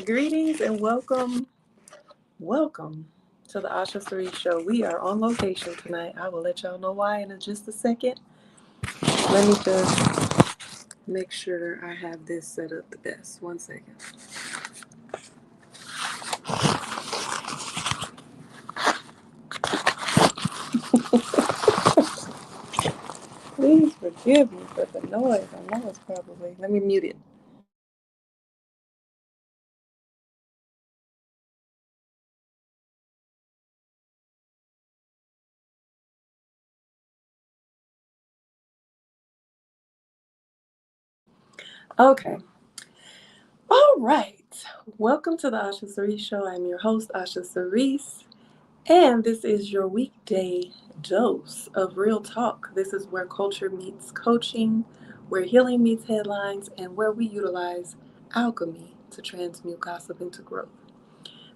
Greetings and welcome to the Osha Cerese Show. We are on location tonight. I will let y'all know why in just a second. Let me just make sure I have this set up the best. 1 second. Please forgive me for the noise. I know it's probably. Let me mute it. Okay. All right. Welcome to the Osha Cerese Show. I'm your host, Osha Cerese, and this is your weekday dose of real talk. This is where culture meets coaching, where healing meets headlines, and where we utilize alchemy to transmute gossip into growth.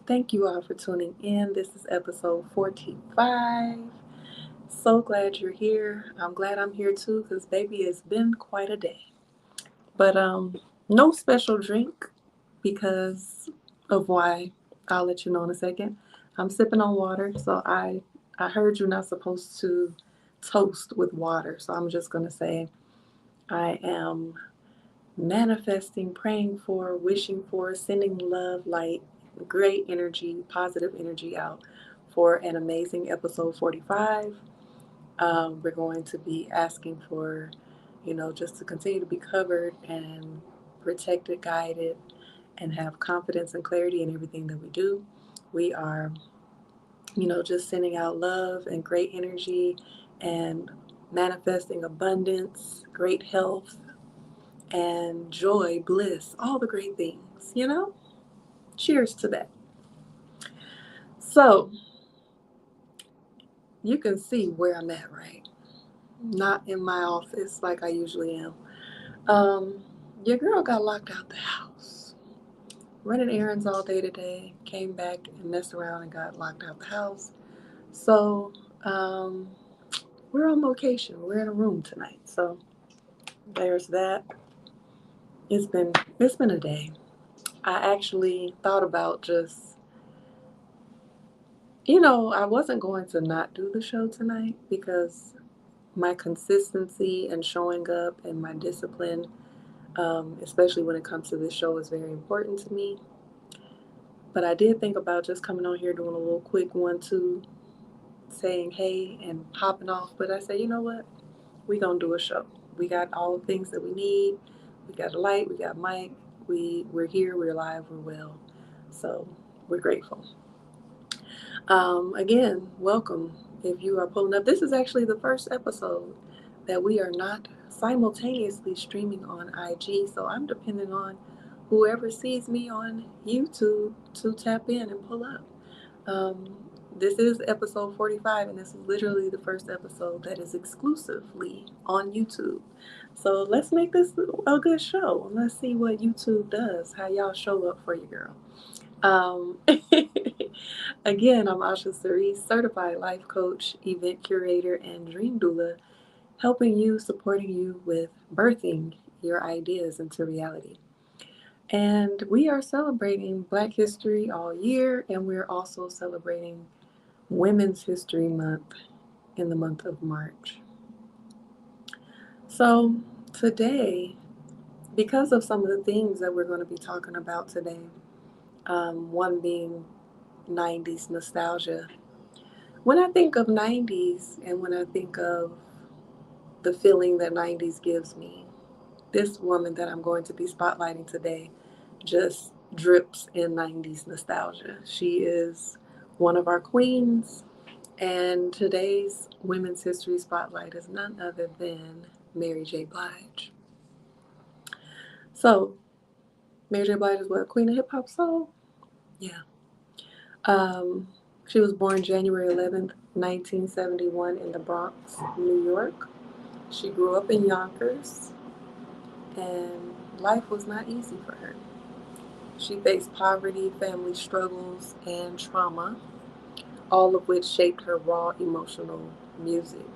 Thank you all for tuning in. This is episode 45. So glad you're here. I'm glad I'm here too, because baby, it's been quite a day. But no special drink because of why. I'll let you know in a second. I'm sipping on water, so I heard you're not supposed to toast with water. So I'm just gonna say I am manifesting, praying for, wishing for, sending love, light, great energy, positive energy out for an amazing episode 45. We're going to be asking for, just to continue to be covered and protected, guided, and have confidence and clarity in everything that we do. We are, just sending out love and great energy and manifesting abundance, great health, and joy, bliss, all the great things. Cheers to that. So, you can see where I'm at, right? Not in my office like I usually am. Your girl got locked out the house. Running errands all day today, came back and messed around and got locked out the house. So, we're on location. We're in a room tonight. So, there's that. It's been a day. I actually thought about just, I wasn't going to not do the show tonight because my consistency and showing up and my discipline, especially when it comes to this show, is very important to me. But I did think about just coming on here doing a little quick 1-2, saying hey and popping off. But I said, you know what? We're going to do a show. We got all the things that we need. We got a light. We got mic. We're here. We're alive. We're well. So we're grateful. Again, welcome. If you are pulling up, this is actually the first episode that we are not simultaneously streaming on IG. So I'm depending on whoever sees me on YouTube to tap in and pull up. This is episode 45, and this is literally the first episode that is exclusively on YouTube. So let's make this a good show. Let's see what YouTube does, how y'all show up for you, girl. Again, I'm Osha Cerese, certified life coach, event curator, and dream doula, helping you, supporting you with birthing your ideas into reality. And we are celebrating Black History all year, and we're also celebrating Women's History Month in the month of March. So today, because of some of the things that we're going to be talking about today, one being 90s nostalgia. When I think of 90s and when I think of the feeling that 90s gives me, this woman that I'm going to be spotlighting today just drips in 90s nostalgia. She is one of our queens, and today's Women's History Spotlight is none other than Mary J. Blige. So, Mary J. Blige is what? Queen of Hip Hop Soul? Yeah. Um, she was born January 11th, 1971 in the Bronx, New York. She grew up in Yonkers, and life was not easy for her. She faced poverty, family struggles, and trauma, all of which shaped her raw emotional music.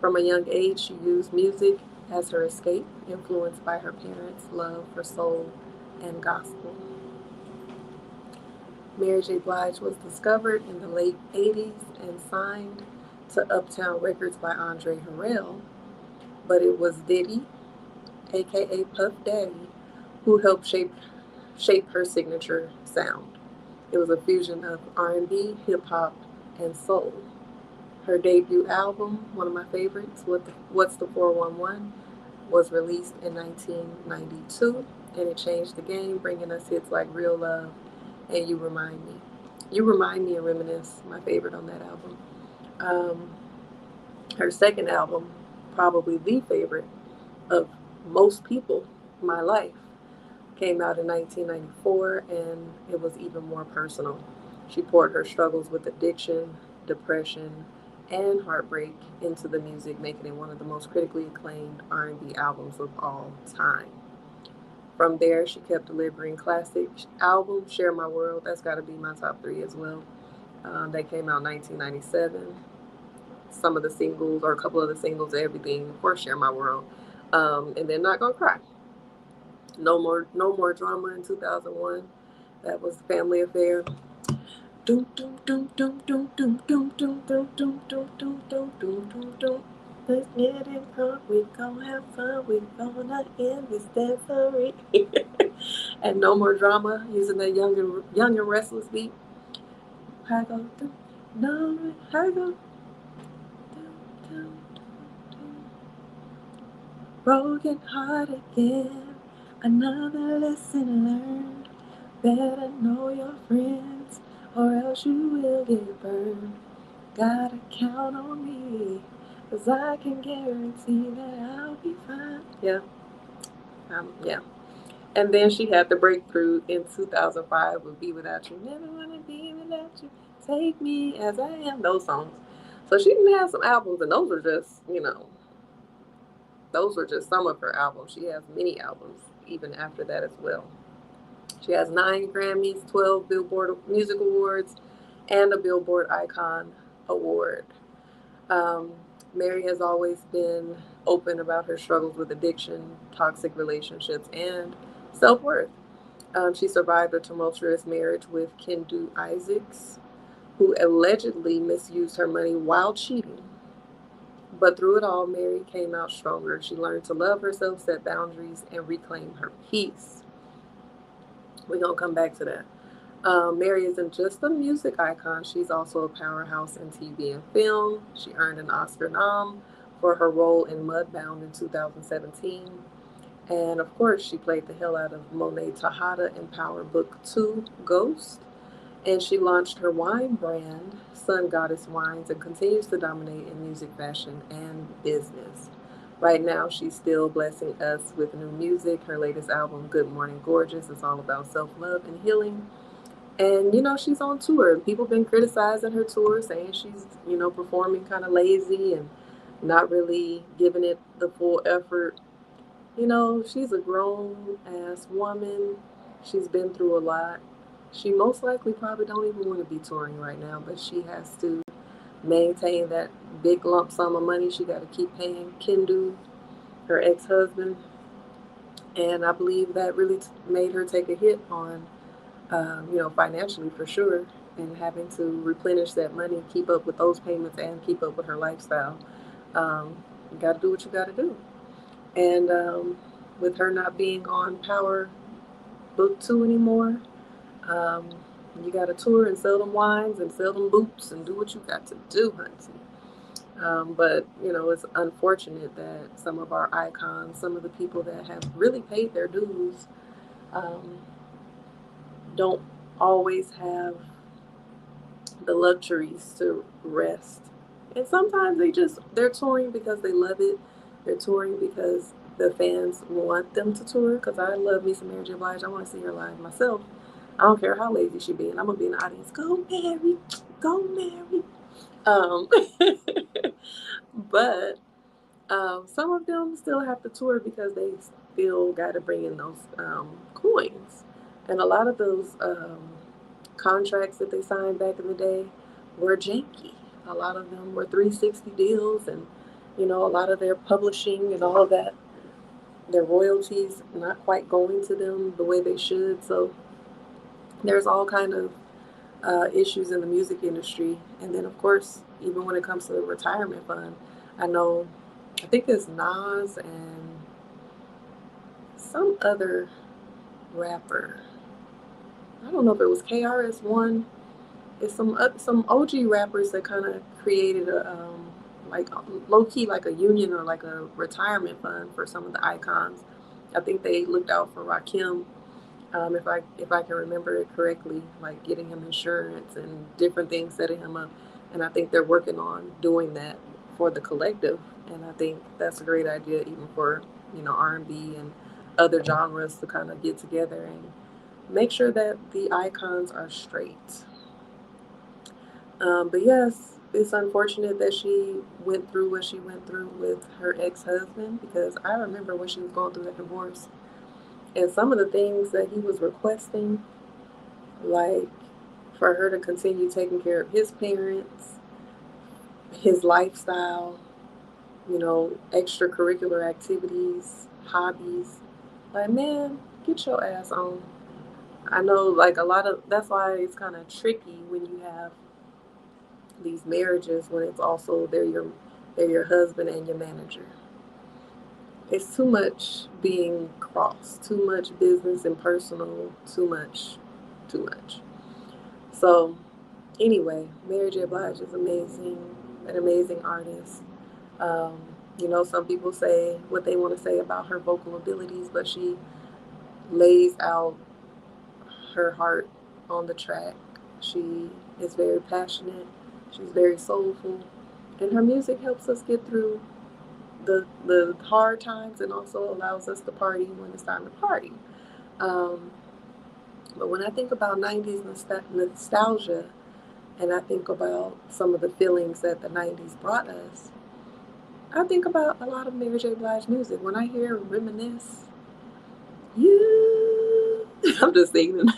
From a young age, she used music as her escape, influenced by her parents' love for soul and gospel. Mary J. Blige was discovered in the late 80s and signed to Uptown Records by Andre Harrell, but it was Diddy, aka Puff Daddy, who helped shape her signature sound. It was a fusion of R&B, hip hop, and soul. Her debut album, one of my favorites, What's the 411, was released in 1992, and it changed the game, bringing us hits like Real Love and You Remind Me. You Remind Me and Reminisce, my favorite on that album. Um, Her second album, probably the favorite of most people, My Life, came out in 1994, and it was even more personal. She poured her struggles with addiction, depression, and heartbreak into the music, making it one of the most critically acclaimed R&B albums of all time. From there, she kept delivering classic albums. Share My World, that's got to be my top three as well. That came out in 1997. Some of the singles, or a couple of the singles, everything, of course, Share My World. And then Not Gonna Cry. No More Drama in 2001. That was Family Affair. Doom doom doom doom doom doom doom doom doom doom doom doom doom doom doom doom. Let's get it on. We gon' have fun. We gonna end this dancery. And No More Drama, using that young and restless beat. I go through. No, I go. Broken heart again. Another lesson learned. Better know your friends, or else you will get burned. Gotta count on me, 'cause I can guarantee that I'll be fine. Yeah, yeah. And then she had the breakthrough in 2005 with Be Without You. Never wanna be without you. Take me as I am. Those songs. So she didn't have some albums, and those were just some of her albums. She has many albums even after that as well. She has 9 Grammys, 12 Billboard Music Awards, and a Billboard Icon Award. Um, Mary has always been open about her struggles with addiction, toxic relationships, and self worth. She survived a tumultuous marriage with Kendu Isaacs, who allegedly misused her money while cheating. But through it all, Mary came out stronger. She learned to love herself, set boundaries, and reclaim her peace. We're going to come back to that. Mary isn't just a music icon, she's also a powerhouse in TV and film. She earned an Oscar nom for her role in Mudbound in 2017. And of course, she played the hell out of Monet Tejada in Power Book 2 Ghost. And she launched her wine brand, Sun Goddess Wines, and continues to dominate in music, fashion, and business. Right now, she's still blessing us with new music. Her latest album, Good Morning Gorgeous, is all about self love and healing. And, she's on tour. People been criticizing her tour, saying she's, performing kind of lazy and not really giving it the full effort. She's a grown ass woman. She's been through a lot. She most likely probably don't even want to be touring right now, but she has to maintain that big lump sum of money she got to keep paying Kendu, her ex-husband. And I believe that really made her take a hit on, financially for sure, and having to replenish that money, keep up with those payments, and keep up with her lifestyle. You got to do what you got to do. And with her not being on Power Book 2 anymore, um, you got to tour and sell them wines and sell them boots and do what you got to do, hunty. But, it's unfortunate that some of our icons, some of the people that have really paid their dues, um, don't always have the luxuries to rest. And sometimes they're touring because they love it. They're touring because the fans want them to tour, because I love me some Mary J. Blige. I want to see her live myself. I don't care how lazy she be, and I'm gonna be in the audience. Go Mary, go Mary. Um, but some of them still have to tour because they still got to bring in those coins, and a lot of those contracts that they signed back in the day were janky. A lot of them were 360 deals, and a lot of their publishing and all of that, their royalties not quite going to them the way they should. So there's all kind of issues in the music industry. And then, of course, even when it comes to the retirement fund, I think it's Nas and some other rapper. I don't know if it was KRS-One. It's some OG rappers that kind of created a like low key, like a union or like a retirement fund for some of the icons. I think they looked out for Rakim, if I can remember it correctly, like getting him insurance and different things, setting him up. And I think they're working on doing that for the collective. And I think that's a great idea, even for R&B and other genres, to kind of get together and make sure that the icons are straight. But yes, it's unfortunate that she went through what she went through with her ex-husband, because I remember when she was going through that divorce and some of the things that he was requesting, like for her to continue taking care of his parents, his lifestyle, extracurricular activities, hobbies. Like, man, get your ass on. I know, like, that's why it's kind of tricky when you have these marriages when it's also they're your husband and your manager. It's too much being crossed, too much business and personal, too much. So anyway, Mary J. Blige is amazing, an amazing artist. Um, some people say what they want to say about her vocal abilities, but she lays out her heart on the track. She is very passionate. She's very soulful, and her music helps us get through the hard times, and also allows us to party when it's time to party. Um, but when I think about 90s nostalgia, and I think about some of the feelings that the 90s brought us, I think about a lot of Mary J. Blige music. When I hear Reminisce, you, I'm just singing.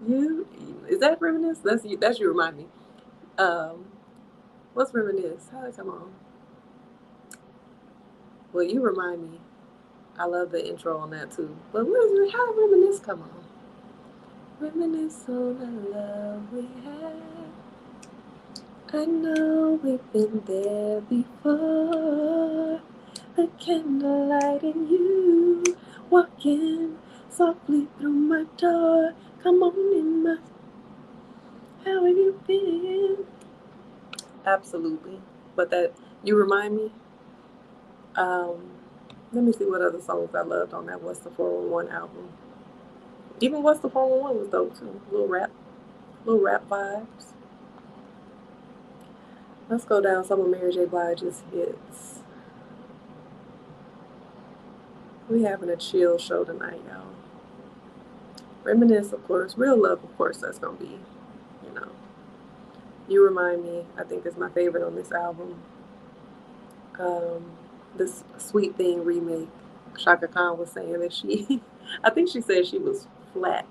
You, is that Reminisce? That's you. That's you. Remind me. Um, what's Reminisce? How did it come on? Well, you remind me. I love the intro on that too. But how did Reminisce come on? Reminisce on the love we had. I know we've been there before. The candlelight and you walking softly through my door. Come on in my. How have you been? Absolutely. But that you remind me. Um, Let me see what other songs I loved on that What's the 411 album. Even What's the 411 was dope too. Little rap vibes. Let's go down some of Mary J. Blige's hits. We having a chill show tonight, y'all. Reminisce, of course. Real Love, of course, that's gonna be, you know. You Remind Me, I think, is my favorite on this album. This Sweet Thing remake, Shaka Khan was saying that I think she said she was flat.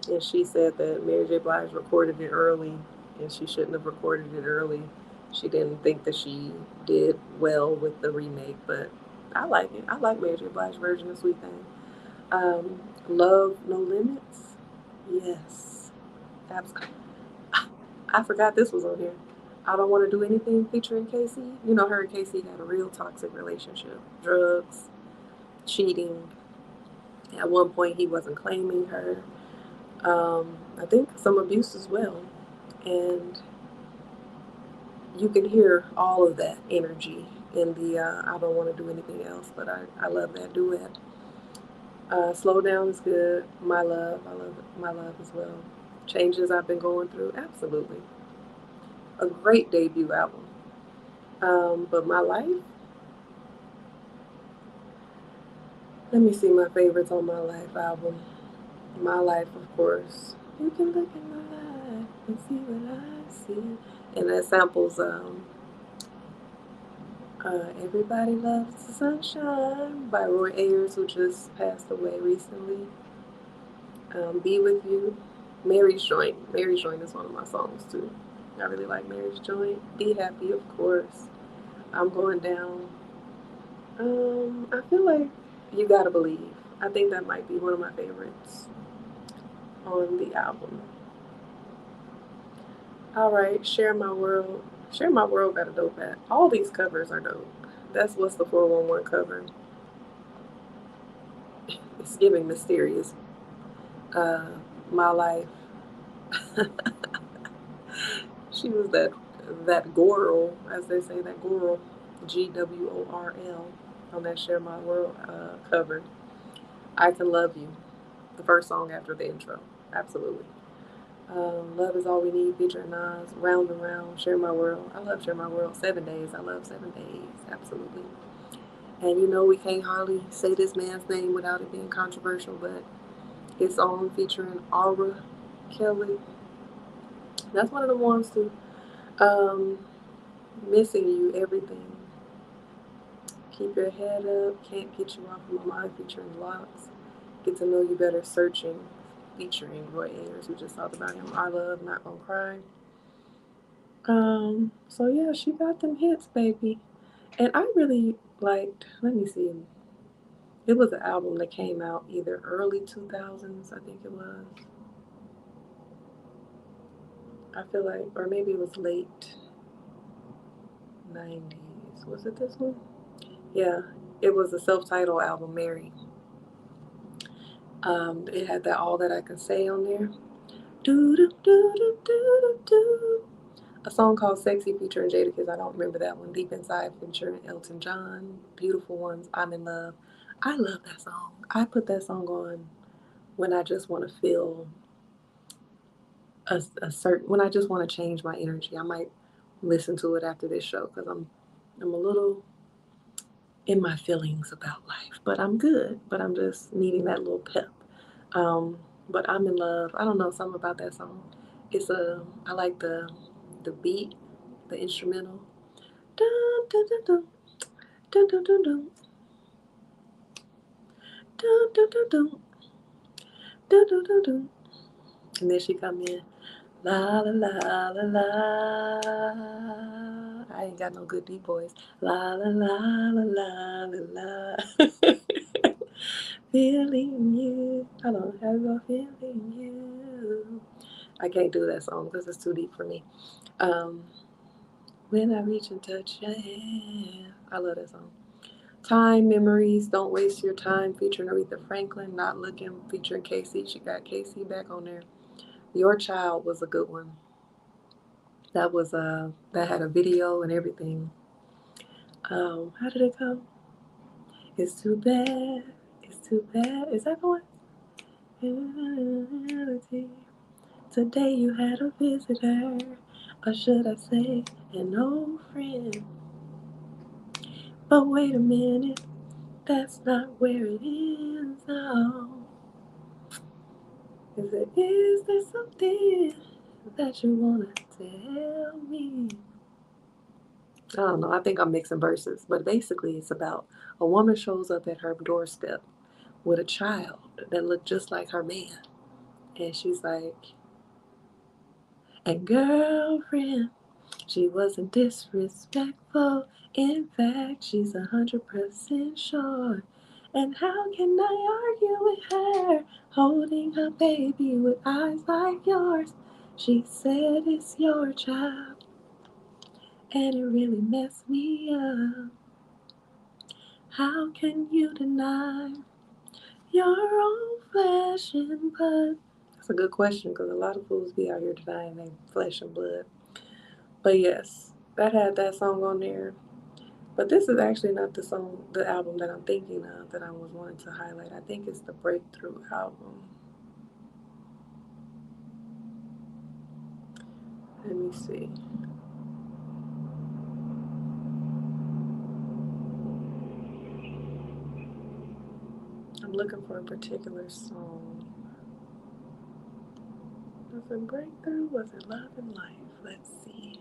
And she said that Mary J. Blige recorded it early, and she shouldn't have recorded it early. She didn't think that she did well with the remake, but I like it. I like Mary J. Blige's version of Sweet Thing. Love No Limits. Yes. I forgot this was on here. I Don't Want to Do Anything featuring Casey. Her and Casey had a real toxic relationship. Drugs, cheating. At one point, he wasn't claiming her. I think some abuse as well. And you can hear all of that energy in the I Don't Want to Do Anything Else, but I love that duet. Slow Down is good. My Love, I love My Love as well. Changes I've Been Going Through, absolutely. A great debut album. But My Life, Let me see my favorites on My Life album. My Life, of course. You can look in my life and see what I see. And that samples Everybody Loves the Sunshine by Roy Ayers, who just passed away recently. Be With You. Mary's Joint. Mary's Joint is one of my songs too. I really like Mary's Joint. Be Happy, of course. I'm Going Down. I feel like You Gotta Believe. I think that might be one of my favorites on the album. All right, Share My World. Share My World got a dope at. All these covers are dope. That's What's the 411 cover. It's giving mysterious. Uh, My Life. She was that girl, as they say, that girl, GWORL, on that Share My World cover. I Can Love You, the first song after the intro. Absolutely. Love Is All We Need, featuring Nas. Round and Round, Share My World. I love Share My World. 7 Days. I love 7 Days. Absolutely. And you know we can't hardly say this man's name without it being controversial, but his song featuring Aura Kelly. That's one of the ones too. Um, Missing You, Everything. Keep Your Head Up, Can't Get You Off of My Mind, featuring Locks. Get to Know You Better, Searching, featuring Roy Ayers. We just talked about him. Our Love, Not Gonna Cry. So yeah, she got them hits, baby. And I really liked, let me see, it was an album that came out either early 2000s, I think it was. I feel like, or maybe it was late 90s. Was it this one? Yeah, it was a self-titled album, Mary. It had that All That I Can Say on there. Do do do do do do. A song called Sexy featuring Jadakiss. I don't remember that one. Deep Inside featuring Elton John. Beautiful Ones. I'm in Love. I love that song. I put that song on when I just want to feel a certain. When I just want to change my energy. I might listen to it after this show because I'm a little in my feelings about life, but I'm good. But I'm just needing that little pep. Um, but I'm in love. I don't know something about that song. I like the beat, the instrumental. Dun, dun, dun, dun, dun, dun, dun, dun, dun, dun, dun, dun, dun, dun, dun, dun. And then she come in, la la la la la. I ain't got no good deep voice. La la la la la la la. Feeling you. Hold on, how about feeling you? I can't do that song because it's too deep for me. Um, when I reach and touch your hand. I love that song. Time, Memories, Don't Waste Your Time, featuring Aretha Franklin. Not Looking, featuring Casey. She got Casey back on there. Your Child was a good one. That had a video and everything. How did it go? It's too bad. It's too bad. Is that the one? Reality. Today you had a visitor, or should I say, an old friend. But wait a minute, that's not where it ends now. Is there something that you wanna tell me? I don't know. I think I'm mixing verses, but basically it's about a woman shows up at her doorstep with a child that looked just like her man, and she's like, "And girlfriend, she wasn't disrespectful. In fact, she's 100% sure. And how can I argue with her, holding her baby with eyes like yours? She said it's your child, and it really messed me up. How can you deny your own flesh and blood?" That's a good question because a lot of fools be out here denying their flesh and blood. But yes, that had that song on there. But this is actually not the album that I'm thinking of that I was wanting to highlight. I think it's the Breakthrough album. Let me see. I'm looking for a particular song. Was it Breakthrough? Was it Love and Life? Let's see.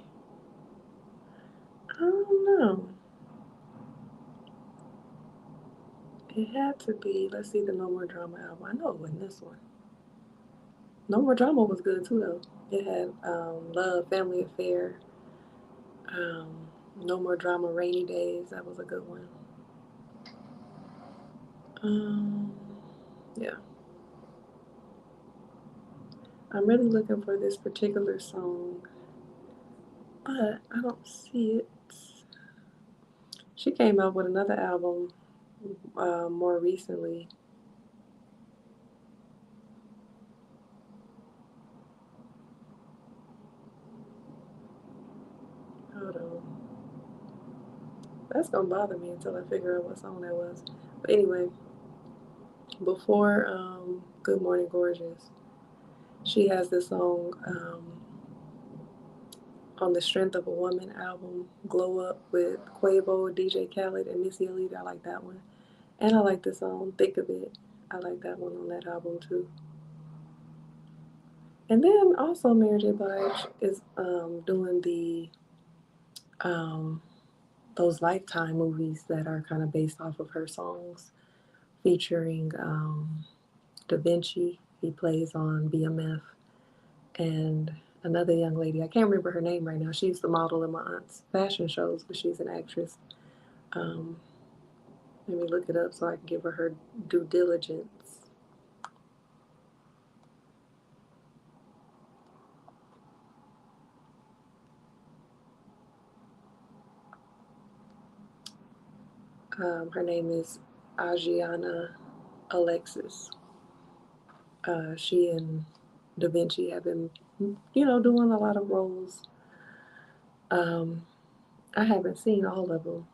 I don't know. It had to be, let's see, the No More Drama album. I know it wasn't this one. No More Drama was good too, though. It had Love, Family Affair, um, No More Drama, Rainy Days. That was a good one. Um, yeah. I'm really looking for this particular song, but I don't see it. She came out with another album more recently. Hold on. That's gonna bother me until I figure out what song that was. But anyway, before Good Morning Gorgeous, she has this song on the Strength of a Woman album, Glow Up with Quavo, DJ Khaled, and Missy Elliott. I like that one. And I like the song Thick of It. I like that one on that album too. And then also Mary J. Blige is doing the um, those Lifetime movies that are kind of based off of her songs, featuring Da Vinci. He plays on BMF, and another young lady. I can't remember her name right now. She used to model in my aunt's fashion shows, but she's an actress. Um, Let me look it up so I can give her due diligence. Her name is Ajiana Alexis. She and Da Vinci have been, doing a lot of roles. Um, I haven't seen all of them.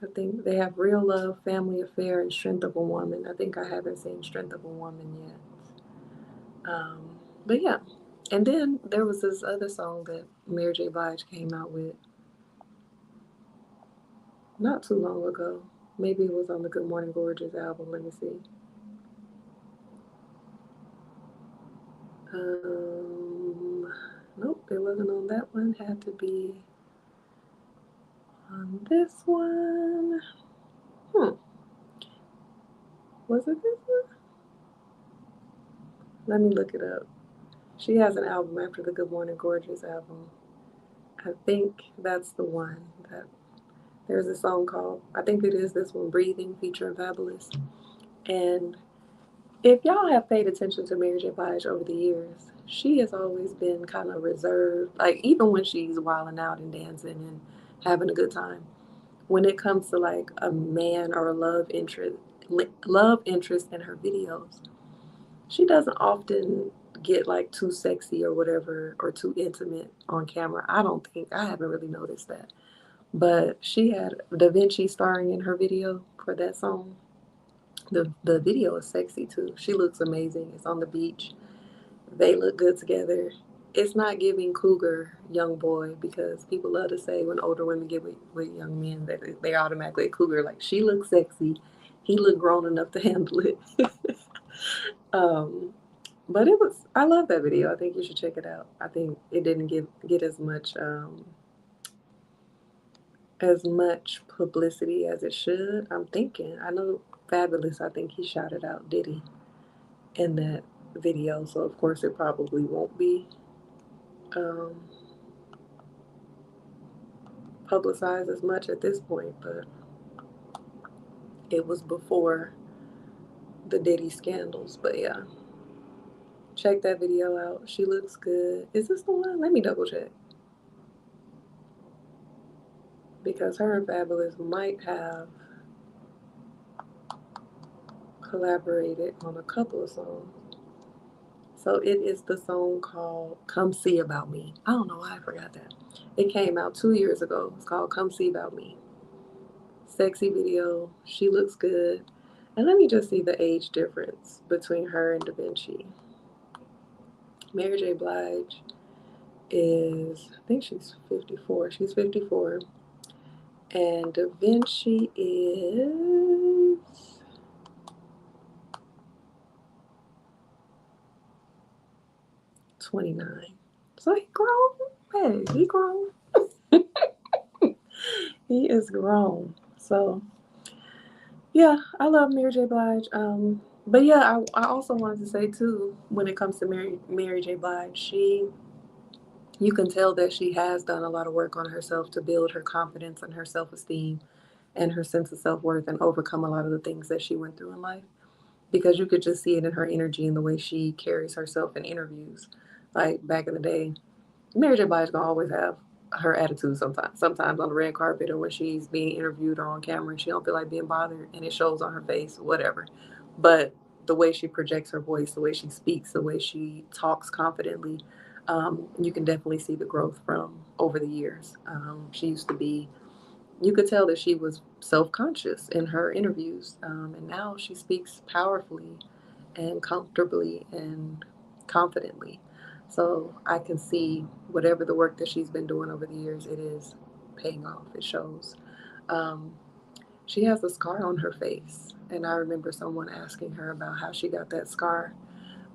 I think they have Real Love, Family Affair, and Strength of a Woman. I think I haven't seen Strength of a Woman yet. But yeah. And then there was this other song that Mary J. Blige came out with not too long ago. Maybe it was on the Good Morning Gorgeous album. Let me see. Nope, it wasn't on that one. Had to be on this one. Hmm. Was it this one? Let me look it up. She has an album after the Good Morning Gorgeous album. I think that's the one. That there's a song called, I think it is this one, Breathing, featuring Fabulous. And if y'all have paid attention to Mary J. Blige over the years, she has always been kind of reserved. Like even when she's wilding out and dancing and having a good time, when it comes to like a man or a love interest in her videos, she doesn't often get like too sexy or whatever or too intimate on camera. I haven't really noticed that. But she had Da Vinci starring in her video for that song. The video is sexy too. She looks amazing. It's on the beach. They look good together. It's not giving cougar young boy, because people love to say when older women get with young men that they automatically a cougar. Like she looks sexy. He looked grown enough to handle it. um, but it was. I love that video. I think you should check it out. I think it didn't get as much publicity as it should. I'm thinking. I know Fabulous. I think he shouted out Diddy in that video, so of course it probably won't be um, publicized as much at this point. But it was before the Diddy scandals. But yeah, check that video out. She looks good. Is this the one? Let me double check, because her and Fabulous might have collaborated on a couple of songs. So it is the song called Come See About Me. I don't know why I forgot that. It came out 2 years ago. It's called Come See About Me. Sexy video. She looks good. And let me just see the age difference between her and Da Vinci. Mary J. Blige is, I think she's 54. She's 54. And Da Vinci is 29. So he grown. Hey, he grown. He is grown. So yeah, I love Mary J. Blige. But yeah, I also wanted to say too, when it comes to Mary J. Blige, you can tell that she has done a lot of work on herself to build her confidence and her self esteem and her sense of self worth and overcome a lot of the things that she went through in life. Because you could just see it in her energy and the way she carries herself in interviews. Like back in the day, Mary J. Blige gonna always have her attitude sometimes. Sometimes on the red carpet or when she's being interviewed or on camera, and she don't feel like being bothered, and it shows on her face, whatever. But the way she projects her voice, the way she speaks, the way she talks confidently, you can definitely see the growth from over the years. She used to be, you could tell that she was self-conscious in her interviews, and now she speaks powerfully and comfortably and confidently. So I can see whatever the work that she's been doing over the years, it is paying off. It shows. Um, she has a scar on her face, and I remember someone asking her about how she got that scar,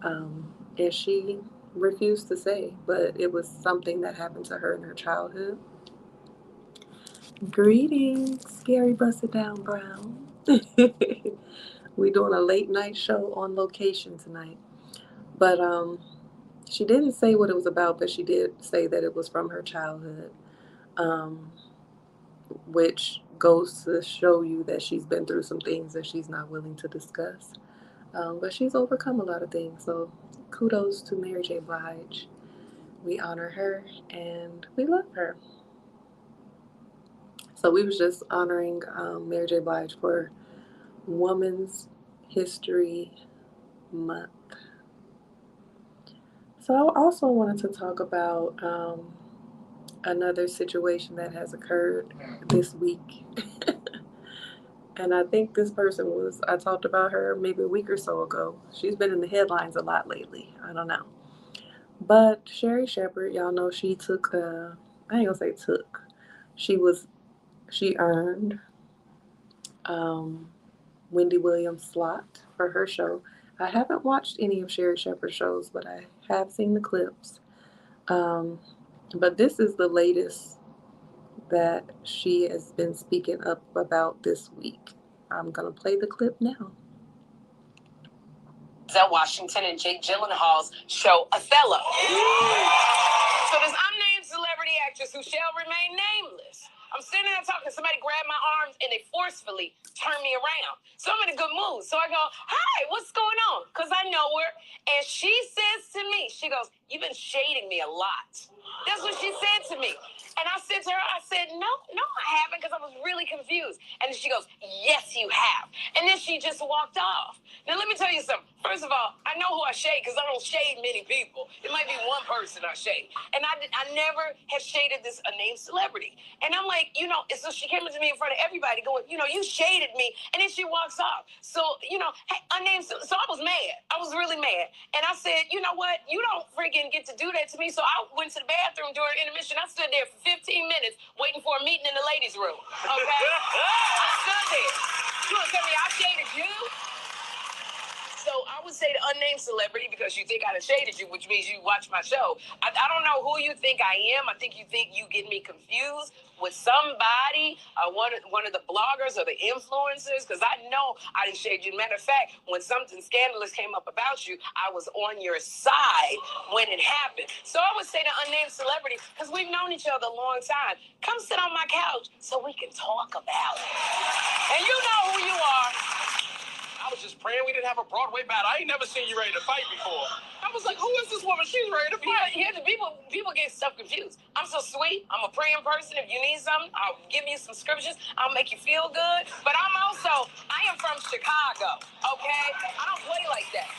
and she refused to say, but it was something that happened to her in her childhood. Greetings, Gary Busted Down Brown. We doing a late night show on location tonight. But she didn't say what it was about, but she did say that it was from her childhood, um, which goes to show you that she's been through some things that she's not willing to discuss. But she's overcome a lot of things. So kudos to Mary J. Blige. We honor her and we love her. So we was just honoring Mary J. Blige for Women's History Month. So I also wanted to talk about another situation that has occurred this week. And I think this person was, I talked about her maybe a week or so ago. She's been in the headlines a lot lately. I don't know. But Sherri Shepherd, y'all know she took, I ain't gonna say took, she was, she earned um, Wendy Williams' slot for her show. I haven't watched any of Sherri Shepherd's shows, but I have seen the clips. Um, but this is the latest that she has been speaking up about this week. I'm going to play the clip now. Denzel Washington and Jake Gyllenhaal's show Othello. So this unnamed celebrity actress who shall remain nameless. I'm sitting there talking, somebody grabbed my arms and they forcefully turned me around. So I'm in a good mood. So I go, hi, what's going on? Because I know her. And she says to me, she goes, you've been shading me a lot. That's what she said to me. And I said to her, I said, no, I haven't, because I was really confused. And then she goes, yes, you have. And then she just walked off. Now, let me tell you something. First of all, I know who I shade because I don't shade many people. It might be one person I shade. And I never have shaded this unnamed celebrity. And I'm like, so she came to me in front of everybody going, you shaded me. And then she walks off. So, hey, unnamed, so I was mad. I was really mad. And I said, you know what? You don't freaking get to do that to me. So I went to the bathroom during intermission. I stood there for 15 minutes waiting for a meeting in the ladies' room. Okay? I stood there. You want to tell me I shaded you? So I would say the unnamed celebrity because you think I done shaded you, which means you watch my show. I don't know who you think I am. I think you get me confused with somebody, one of the bloggers or the influencers, because I know I didn't shade you. Matter of fact, when something scandalous came up about you, I was on your side when it happened. So I would say the unnamed celebrity, because we've known each other a long time. Come sit on my couch so we can talk about it. And you know who you are. I was just praying we didn't have a Broadway battle. I ain't never seen you ready to fight before. I was like, who is this woman? She's ready to fight. Yeah, the people get stuff confused. I'm so sweet. I'm a praying person. If you need something, I'll give you some scriptures. I'll make you feel good. But I am from Chicago, okay? I don't play like that.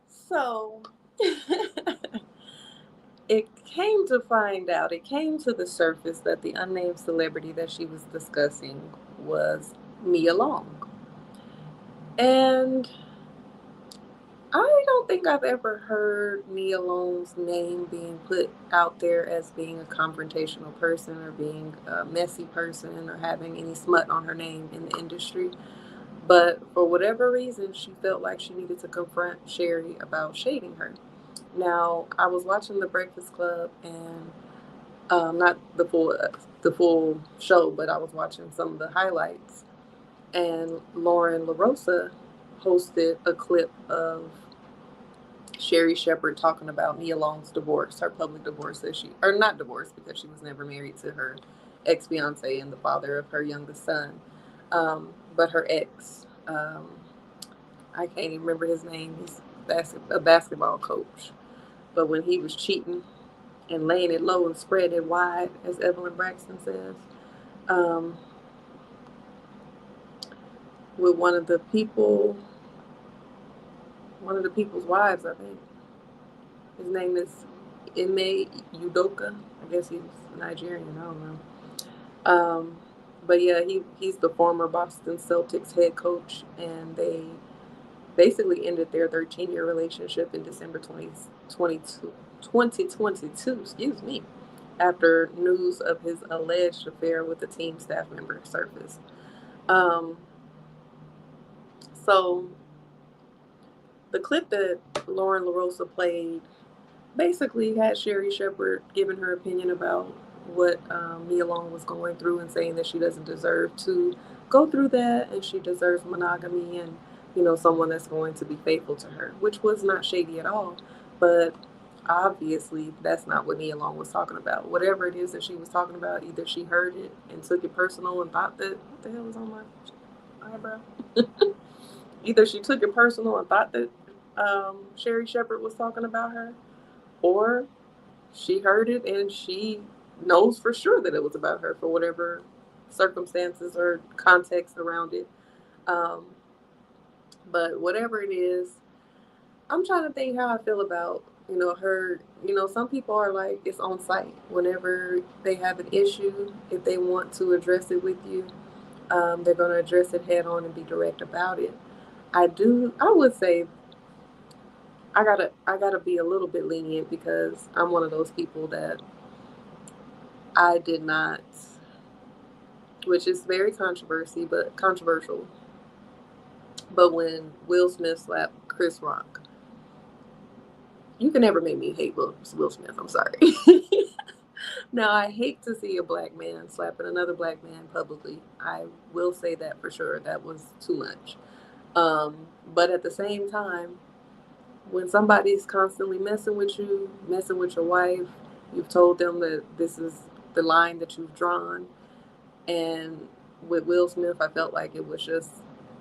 So it came to the surface that the unnamed celebrity that she was discussing was Nia Long. And I don't think I've ever heard Nia Long's name being put out there as being a confrontational person or being a messy person or having any smut on her name in the industry. But for whatever reason, she felt like she needed to confront Sherri about shading her. Now, I was watching The Breakfast Club, and not the full show, but I was watching some of the highlights. And Lauren LaRosa hosted a clip of Sherri Shepherd talking about Nia Long's divorce, her public divorce that or not divorce because she was never married to her ex fiance and the father of her youngest son, but her ex. I can't even remember his name. He's a basketball coach. But when he was cheating and laying it low and spread it wide, as Evelyn Braxton says, um, with one of the people's wives, I think. His name is Ime Udoka. I guess he's Nigerian. I don't know. But yeah, he's the former Boston Celtics head coach, and they basically ended their 13-year relationship in December 2022, excuse me, after news of his alleged affair with a team staff member surfaced. Um, so the clip that Lauren LaRosa played basically had Sherri Shepherd giving her opinion about what Nia Long was going through and saying that she doesn't deserve to go through that and she deserves monogamy and, someone that's going to be faithful to her, which was not shady at all. But obviously, that's not what Nia Long was talking about. Whatever it is that she was talking about, either she heard it and took it personal and thought that, what the hell is on my eyebrow? Either she took it personal and thought that Sherri Shepherd was talking about her, or she heard it and she knows for sure that it was about her for whatever circumstances or context around it. Um, but whatever it is, I'm trying to think how I feel about, her. Some people are like, it's on site. Whenever they have an issue, if they want to address it with you, they're going to address it head on and be direct about it. I would say I gotta be a little bit lenient because I'm one of those people that I did not, which is very controversial. But when Will Smith slapped Chris Rock, you can never make me hate Will Smith. I'm sorry. Now I hate to see a black man slapping another black man publicly. I will say that for sure. That was too much. But at the same time, when somebody's constantly messing with your wife, you've told them that this is the line that you've drawn. And with Will Smith, I felt like it was just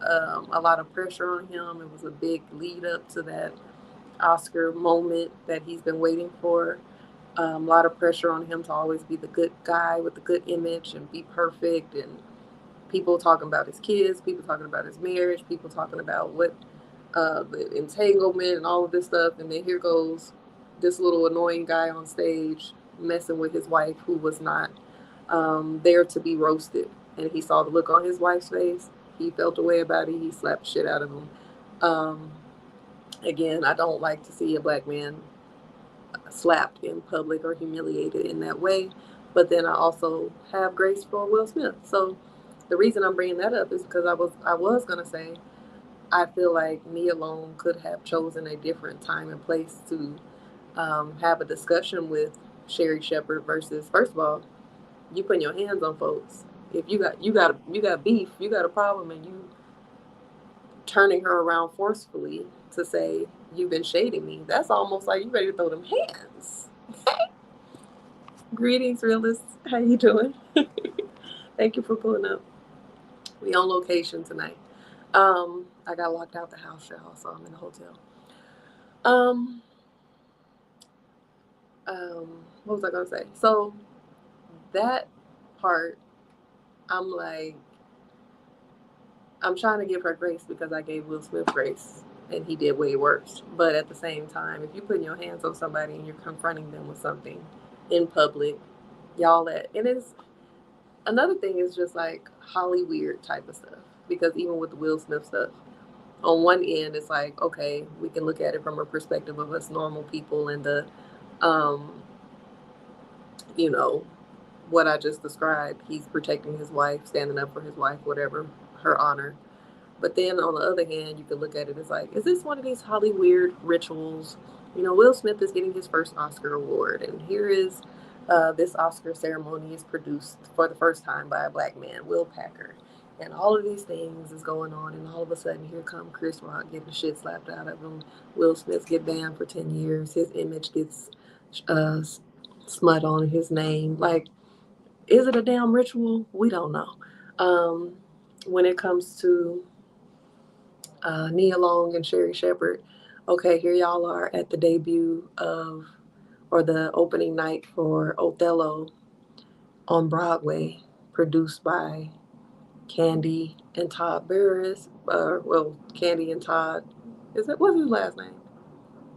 a lot of pressure on him. It was a big lead up to that Oscar moment that he's been waiting for. A lot of pressure on him to always be the good guy with the good image and be perfect. And people talking about his kids, people talking about his marriage, people talking about the entanglement and all of this stuff. And then here goes this little annoying guy on stage messing with his wife who was not there to be roasted. And he saw the look on his wife's face. He felt a way about it. He slapped the shit out of him. Um, Again, I don't like to see a black man slapped in public or humiliated in that way. But then I also have grace for Will Smith. So the reason I'm bringing that up is because I was gonna say I feel like Nia Long could have chosen a different time and place to have a discussion with Sherri Shepherd versus, first of all, you putting your hands on folks. If you got beef, you got a problem, and you turning her around forcefully to say you've been shading me, that's almost like you ready to throw them hands. Greetings, realists. How you doing? Thank you for pulling up. We on location tonight. I got locked out the house, y'all, so I'm in the hotel. Um, what was I gonna say? So that part, I'm like, I'm trying to give her grace because I gave Will Smith grace and he did way worse. But at the same time, if you're putting your hands on somebody and you're confronting them with something in public, y'all and it's another thing is just like Holly weird type of stuff. Because even with the Will Smith stuff, on one end it's like, okay, we can look at it from a perspective of us normal people and the um, you know, what I just described. He's protecting his wife, standing up for his wife, whatever, her honor. But then on the other hand, you could look at it as like, is this one of these Hollywood rituals? You know, Will Smith is getting his first Oscar award, and here is this Oscar ceremony is produced for the first time by a black man, Will Packer. And all of these things is going on, and all of a sudden, here come Chris Rock getting the shit slapped out of him. Will Smith get banned for 10 years. His image gets uh, smut on his name. Like, is it a damn ritual? We don't know. Um, when it comes to Nia Long and Sherri Shepherd, okay, here y'all are at the debut of, or the opening night for Othello on Broadway, produced by Candy and Todd Barris. Well, Candy and Todd, what's his last name?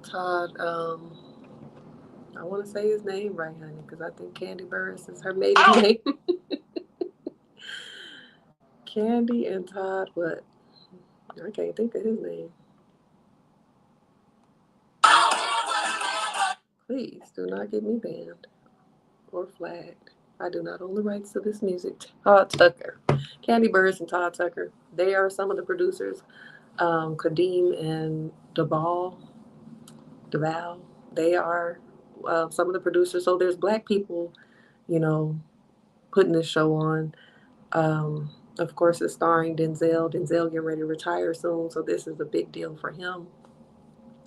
Todd, I want to say his name right, honey, because I think Candy Burris is her maiden name. Candy and Todd, what? I can't think of his name. Please do not get me banned or flagged. I do not own the rights to this music. Todd Tucker. Candy Burris and Todd Tucker. They are some of the producers. Kadeem and Deval. They are some of the producers. So there's black people, you know, putting this show on. Of course, it's starring Denzel. Denzel getting ready to retire soon, so this is a big deal for him.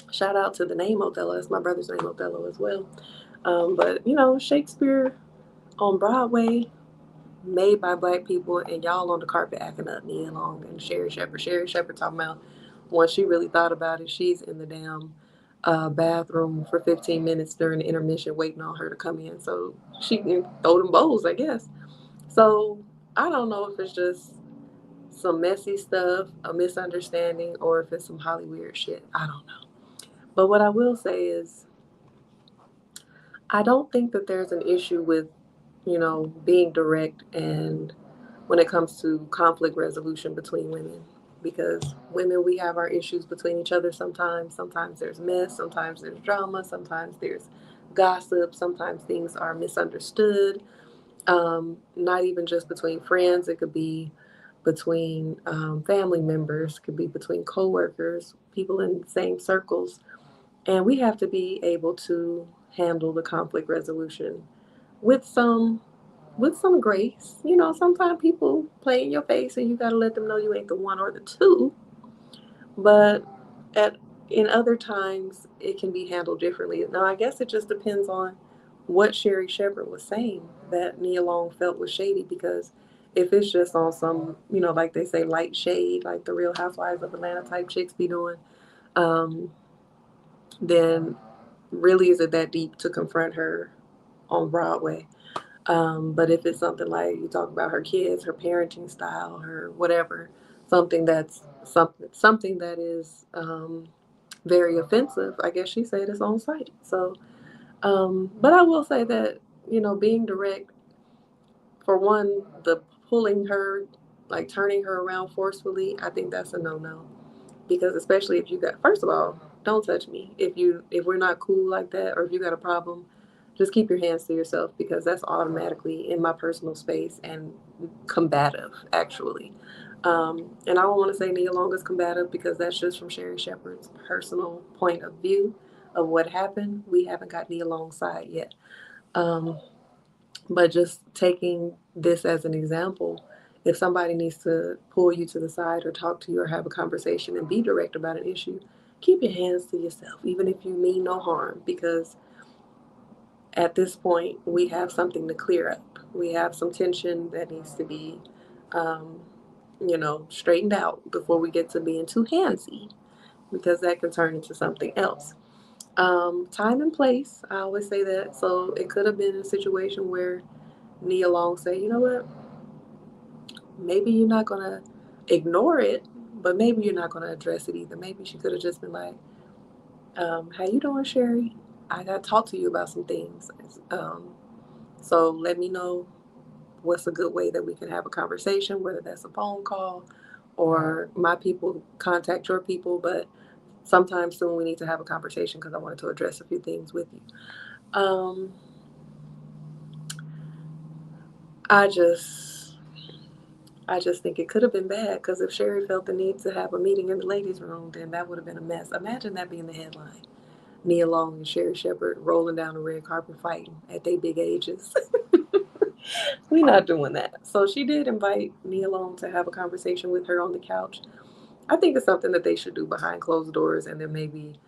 Shout out to the name Othello. That's my brother's name, Othello, as well. But, you know, Shakespeare on Broadway, made by black people, and y'all on the carpet acting up, Nia Long and Sherri Shepherd. Sherri Shepherd talking about once she really thought about it, she's in the damn bathroom for 15 minutes during the intermission waiting on her to come in so she can throw them bowls, I guess. So I don't know if it's just some messy stuff, a misunderstanding, or if it's some Hollywood shit. I don't know. But what I will say is, I don't think that there's an issue with, you know, being direct and when it comes to conflict resolution between women. Because women, we have our issues between each other sometimes. Sometimes there's mess, sometimes there's drama, sometimes there's gossip, sometimes things are misunderstood. Not even just between friends, it could be between family members, could be between coworkers, people in the same circles. And we have to be able to handle the conflict resolution with some grace. You know, sometimes people play in your face and you got to let them know you ain't the one or the two. But at in other times it can be handled differently. Now I guess it just depends on what Sherri Shepherd was saying that Nia Long felt was shady, because if it's just on some, you know, like they say, light shade, like the Real Housewives of Atlanta type chicks be doing, um, then really is it that deep to confront her on Broadway? But if it's something like you talk about her kids, her parenting style, her whatever, something that is very offensive, I guess she said it's on site. So, but I will say that, you know, being direct, for one, the pulling her, like turning her around forcefully, I think that's a no-no. Because especially if you got, first of all, don't touch me. If we're not cool like that, or if you got a problem, just keep your hands to yourself, because that's automatically in my personal space and combative, actually. And I don't want to say Nia Long is combative, because that's just from Sherri Shepherd's personal point of view of what happened. We haven't got Nia Long's side yet. Um, but just taking this as an example, if somebody needs to pull you to the side or talk to you or have a conversation and be direct about an issue, keep your hands to yourself, even if you mean no harm, because at this point, we have something to clear up. We have some tension that needs to be, um, you know, straightened out before we get to being too handsy, because that can turn into something else. Time and place, I always say that. So it could have been a situation where Nia Long said, you know what, maybe you're not going to ignore it, but maybe you're not going to address it either. Maybe she could have just been like, how you doing, Sherri? I got to talk to you about some things. Um, so let me know what's a good way that we can have a conversation, whether that's a phone call or my people contact your people. But sometime soon we need to have a conversation, because I wanted to address a few things with you. Um, I just, I just think it could have been bad because if Sherri felt the need to have a meeting in the ladies' room, then that would have been a mess. Imagine that being the headline. Nia Long and Sherri Shepherd rolling down the red carpet fighting at their big ages. We're not doing that. So she did invite Nia Long to have a conversation with her on the couch. I think it's something that they should do behind closed doors, and then maybe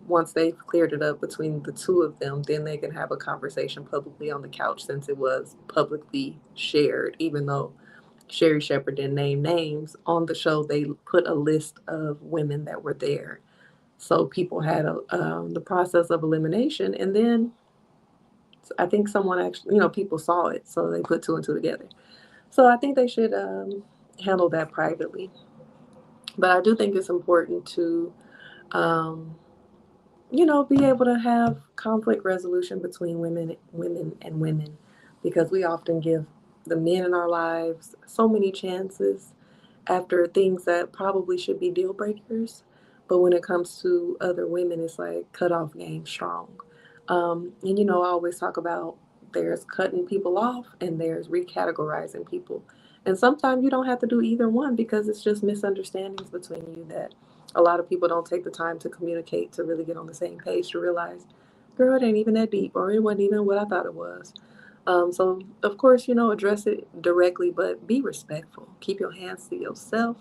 once they've cleared it up between the two of them, then they can have a conversation publicly on the couch since it was publicly shared, even though Sherri Shepherd didn't name names. On the show, they put a list of women that were there. So people had the process of elimination, and then I think someone actually, people saw it, so they put two and two together. So I think they should handle that privately. But I do think it's important to, um, be able to have conflict resolution between and women, because we often give the men in our lives so many chances after things that probably should be deal breakers. But when it comes to other women, it's like cut off game strong. And I always talk about there's cutting people off and there's recategorizing people. And sometimes you don't have to do either one because it's just misunderstandings between you that a lot of people don't take the time to communicate to really get on the same page to realize, girl, it ain't even that deep, or it wasn't even what I thought it was. So, of course, address it directly, but be respectful. Keep your hands to yourself.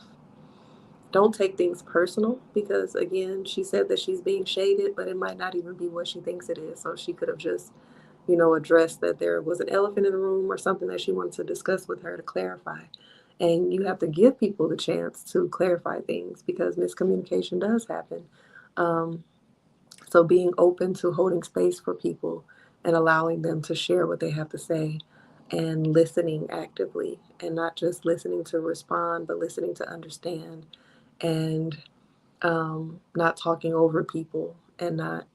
Don't take things personal because, again, she said that she's being shaded, but it might not even be what she thinks it is. So she could have just, addressed that there was an elephant in the room or something that she wanted to discuss with her to clarify. And you have to give people the chance to clarify things because miscommunication does happen. Um, so being open to holding space for people and allowing them to share what they have to say and listening actively and not just listening to respond, but listening to understand and not talking over people and not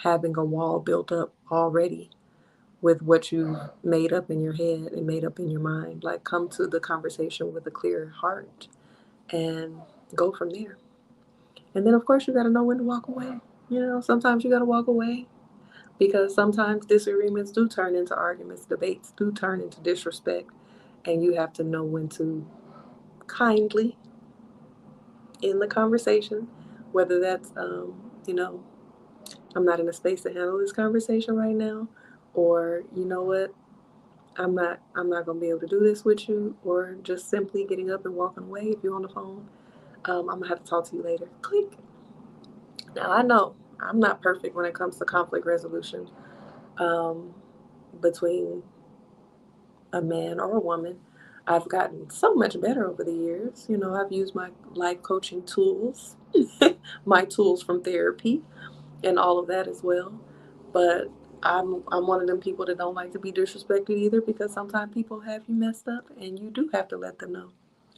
having a wall built up already with what you've made up in your head and made up in your mind. Like, come to the conversation with a clear heart and go from there. And then, of course, you got to know when to walk away. Sometimes you got to walk away because sometimes disagreements do turn into arguments, debates do turn into disrespect, and you have to know when to kindly end the conversation, whether that's, I'm not in a space to handle this conversation right now, or you know what, I'm not gonna be able to do this with you, or just simply getting up and walking away if you're on the phone. I'm gonna have to talk to you later. Click. Now I know I'm not perfect when it comes to conflict resolution um, between a man or a woman. I've gotten so much better over the years. I've used my life coaching tools, my tools from therapy, and all of that as well. But I'm one of them people that don't like to be disrespected either because sometimes people have you messed up and you do have to let them know.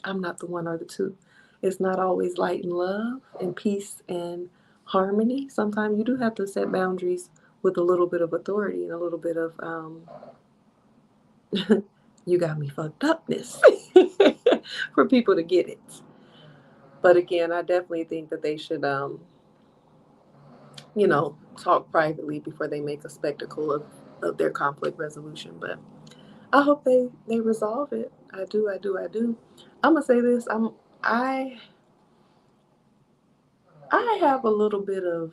I'm not the one or the two. It's not always light and love and peace and harmony. Sometimes you do have to set boundaries with a little bit of authority and a little bit of you got me fucked upness for people to get it. But again, I definitely think that they should talk privately before they make a spectacle of their conflict resolution. But I hope they resolve it. I do, I do, I do. I'm gonna say this. I I have a little bit of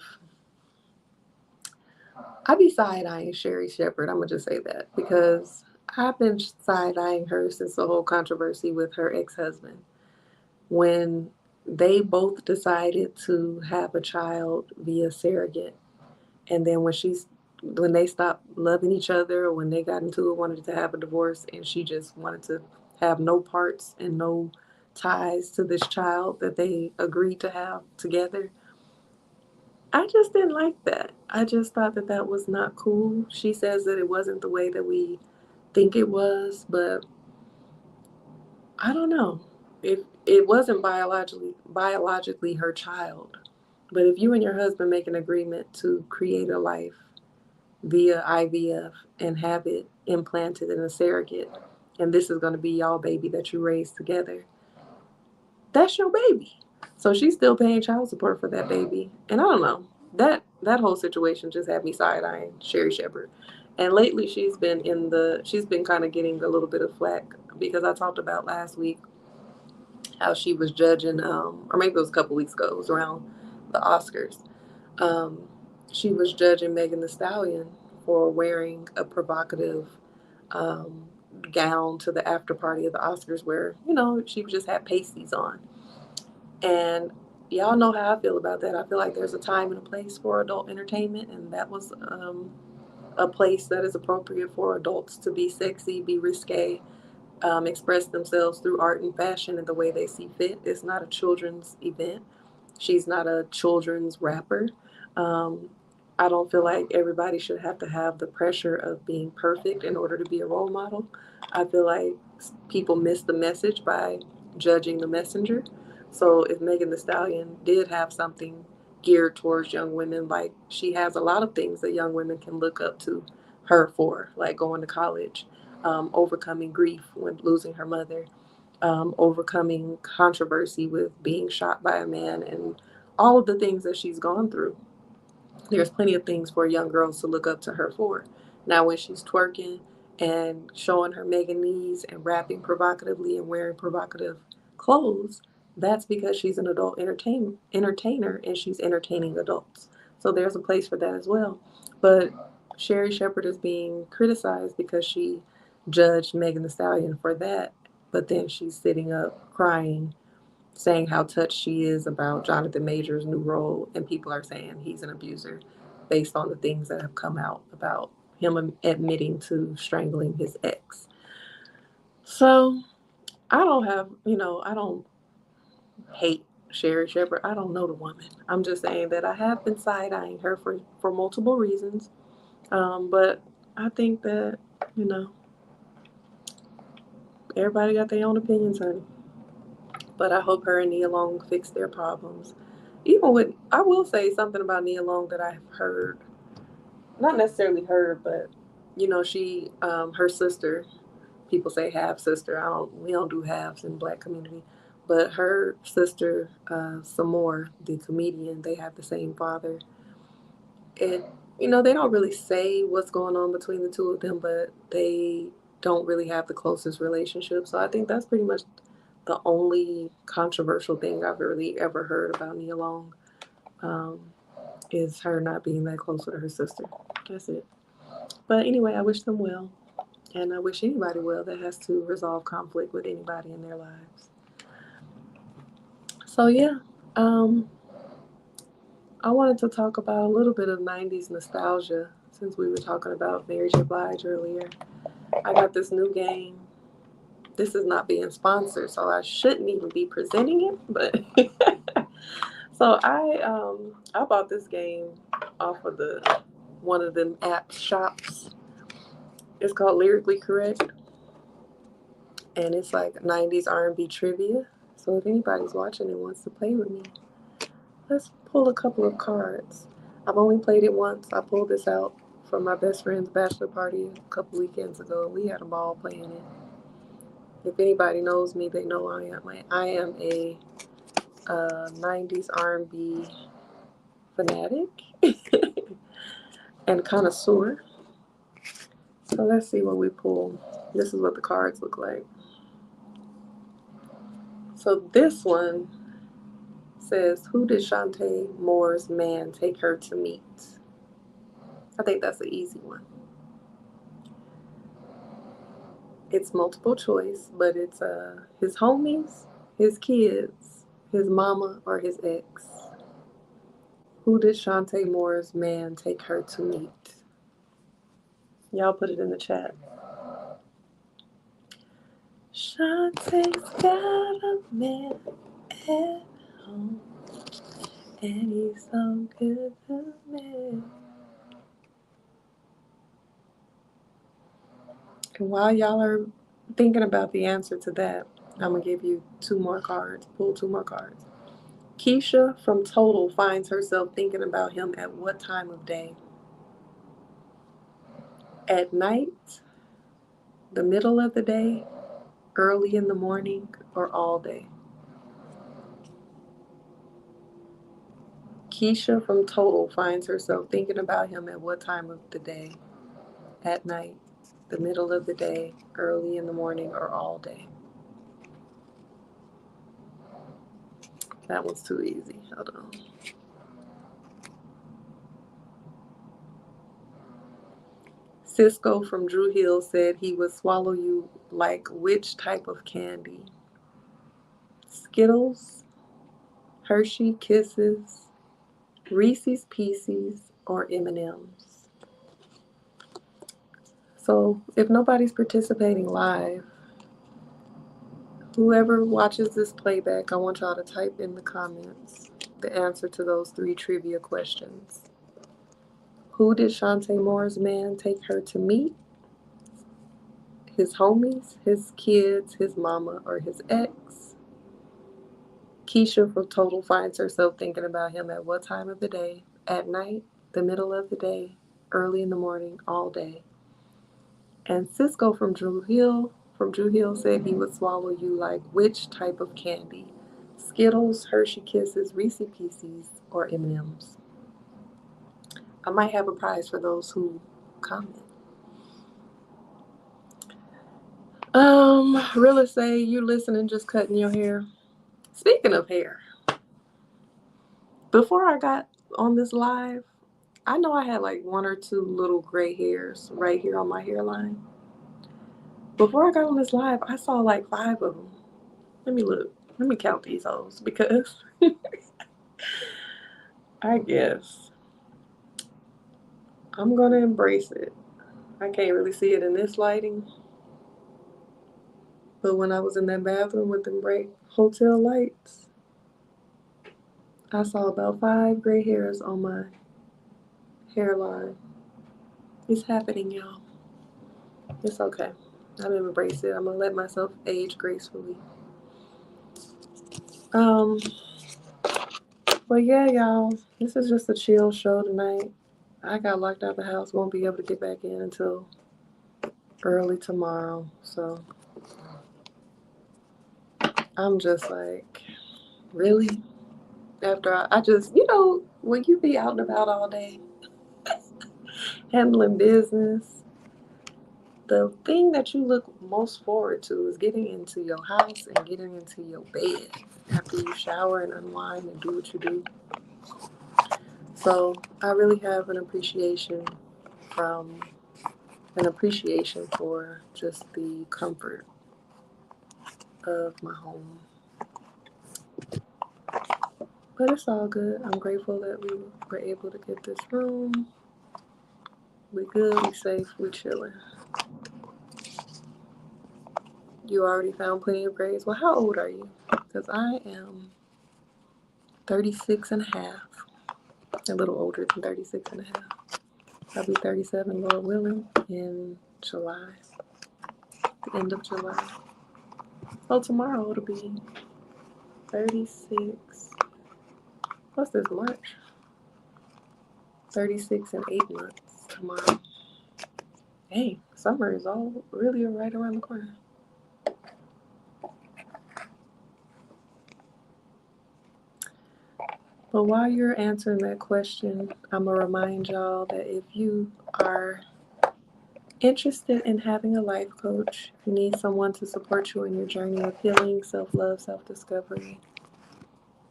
I be side eyeing Sherri Shepherd. I'm gonna just say that because I've been side eyeing her since the whole controversy with her ex husband when they both decided to have a child via surrogate. And then when they stopped loving each other, or when they got into it, wanted to have a divorce, and she just wanted to have no parts and no ties to this child that they agreed to have together. I just didn't like that. I just thought that that was not cool. She says that it wasn't the way that we think it was, but I don't know. If it wasn't biologically her child, but if you and your husband make an agreement to create a life via IVF and have it implanted in a surrogate, and this is going to be y'all baby that you raise together, that's your baby. So she's still paying child support for that baby, and I don't know, that whole situation just had me side eyeing Sherri Shepherd, And lately she's been kind of getting a little bit of flack because I talked about last week how she was judging, or maybe it was a couple weeks ago, it was around the Oscars. Um, she was judging Megan Thee Stallion for wearing a provocative um, gown to the after party of the Oscars where, she just had pasties on. And y'all know how I feel about that. I feel like there's a time and a place for adult entertainment, and that was a place that is appropriate for adults to be sexy, be risque, express themselves through art and fashion in the way they see fit. It's not a children's event. She's not a children's rapper. Um, I don't feel like everybody should have to have the pressure of being perfect in order to be a role model. I feel like people miss the message by judging the messenger. So if Megan Thee Stallion did have something geared towards young women, like she has a lot of things that young women can look up to her for, like going to college, overcoming grief when losing her mother, overcoming controversy with being shot by a man, and all of the things that she's gone through. There's plenty of things for young girls to look up to her for. Now, when she's twerking and showing her mega knees and rapping provocatively and wearing provocative clothes, that's because she's an adult entertainer and she's entertaining adults. So there's a place for that as well. But Sherri Shepherd is being criticized because she judged Megan Thee Stallion for that, but then she's sitting up crying, saying how touched she is about Jonathan Major's new role, and people are saying he's an abuser based on the things that have come out about him admitting to strangling his ex. So I don't hate Sherri Shepherd. I don't know the woman. I'm just saying that I have been side eyeing her for multiple reasons. But I think that, you know, everybody got their own opinions, honey. But I hope her and Nia Long fix their problems. I will say something about Nia Long that I've heard, not necessarily heard, but her sister, people say half sister. We don't do halves in Black community, but her sister, Samore, the comedian, they have the same father. And they don't really say what's going on between the two of them, but they don't really have the closest relationship. So I think that's pretty much the only controversial thing I've really ever heard about Nia Long, um, is her not being that close with her sister. That's it. But anyway, I wish them well, and I wish anybody well that has to resolve conflict with anybody in their lives. So yeah, um, I wanted to talk about a little bit of 90s nostalgia since we were talking about Mary J. Blige earlier. I got this new game. This is not being sponsored, so I shouldn't even be presenting it, but so I bought this game off of the one of them app shops. It's called Lyrically Correct, and it's like 90s R&B trivia. So if anybody's watching and wants to play with me, let's pull a couple of cards. I've only played it once. I pulled this out from my best friend's bachelor party a couple weekends ago. We had a ball playing it. If anybody knows me, they know I am a 90s R&B fanatic and connoisseur. So let's see what we pull. This is what the cards look like. So this one says, who did Shantae Moore's man take her to meet? I think that's an easy one. It's multiple choice, but it's his homies, his kids, his mama, or his ex. Who did Shantae Moore's man take her to meet? Y'all put it in the chat. Shantae's got a man at home, and he's so good to me. And while y'all are thinking about the answer to that, I'm going to give you two more cards. Pull two more cards. Keisha from Total finds herself thinking about him at what time of day? At night, the middle of the day, early in the morning, or all day? Keisha from Total finds herself thinking about him at what time of the day? at night, the middle of the day, early in the morning, or all day? That one's too easy. Hold on. Cisco from Drew Hill said he would swallow you like which type of candy? Skittles, Hershey Kisses, Reese's Pieces, or M&Ms? So if nobody's participating live, whoever watches this playback, I want y'all to type in the comments the answer to those 3 trivia questions. Who did Shantae Moore's man take her to meet? His homies, his kids, his mama, or his ex? Keisha from Total finds herself thinking about him at what time of the day? At night, the middle of the day, early in the morning, all day. And Cisco from Drew Hill said he would swallow you like which type of candy? Skittles, Hershey Kisses, Reese's Pieces, or M&Ms? I might have a prize for those who comment. Really say you listening, just cutting your hair. Speaking of hair, before I got on this live, I know I had like 1 or 2 little gray hairs right here on my hairline. Before I got on this live, I saw like 5 of them. Let me look. Let me count these hoes because I guess I'm gonna embrace it. I can't really see it in this lighting, but when I was in that bathroom with them bright hotel lights, I saw about 5 gray hairs on my hairline. It's happening, y'all. It's okay. I'm gonna embrace it. I'm gonna let myself age gracefully. But yeah, y'all, this is just a chill show tonight. I got locked out of the house. Won't be able to get back in until early tomorrow. So I'm just like, really? After I just, when you be out and about all day handling business, the thing that you look most forward to is getting into your house and getting into your bed after you shower and unwind and do what you do. So I really have an appreciation for just the comfort of my home. But it's all good. I'm grateful that we were able to get this room. We good, we safe, we chilling. You already found plenty of grades. Well, how old are you? Because I am 36 and a half. A little older than 36 and a half. I'll be 37, Lord willing, in July. The end of July. So tomorrow it'll be 36. What's this, March? 36 and 8 months tomorrow. Hey, summer is all really right around the corner. But while you're answering that question, I'm going to remind y'all that if you are interested in having a life coach, if you need someone to support you in your journey of healing, self-love, self-discovery,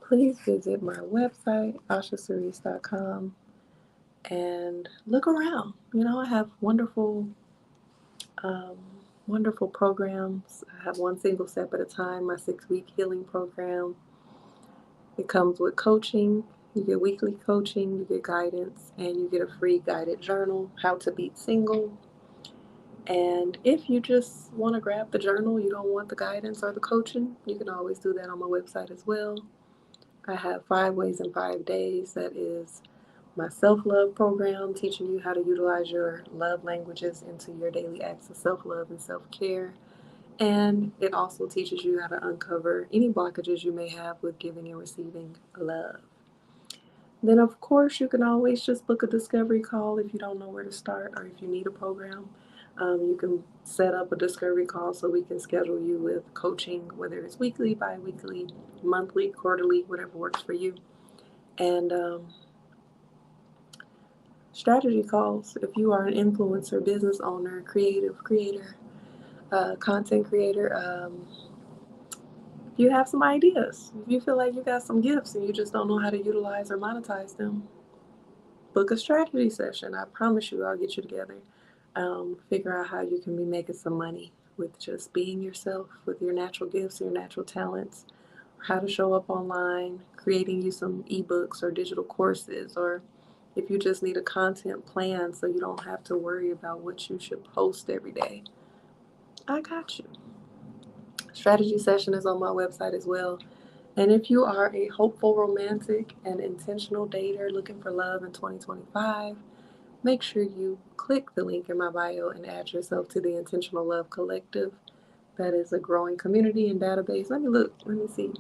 please visit my website, oshacerese.com, and look around. I have wonderful programs. I have one single step at a time, my 6-week healing program. It comes with coaching. You get weekly coaching, you get guidance, and you get a free guided journal, How to Beat Single. And if you just want to grab the journal, you don't want the guidance or the coaching, you can always do that on my website as well. I have 5 ways in 5 days. That is my self-love program, teaching you how to utilize your love languages into your daily acts of self-love and self-care. And it also teaches you how to uncover any blockages you may have with giving and receiving love. Then, of course, you can always just book a discovery call if you don't know where to start or if you need a program. You can set up a discovery call so we can schedule you with coaching, whether it's weekly, bi-weekly, monthly, quarterly, whatever works for you. And strategy calls. If you are an influencer, business owner, creative creator, content creator, if you have some ideas, if you feel like you got some gifts and you just don't know how to utilize or monetize them, book a strategy session. I promise you, I'll get you together. Figure out how you can be making some money with just being yourself, with your natural gifts, your natural talents, how to show up online, creating you some ebooks or digital courses, or if you just need a content plan so you don't have to worry about what you should post every day, I got you. Strategy session is on my website as well. And if you are a hopeful, romantic, and intentional dater looking for love in 2025, make sure you click the link in my bio and add yourself to the Intentional Love Collective. That is a growing community and database. Let me look. Let me see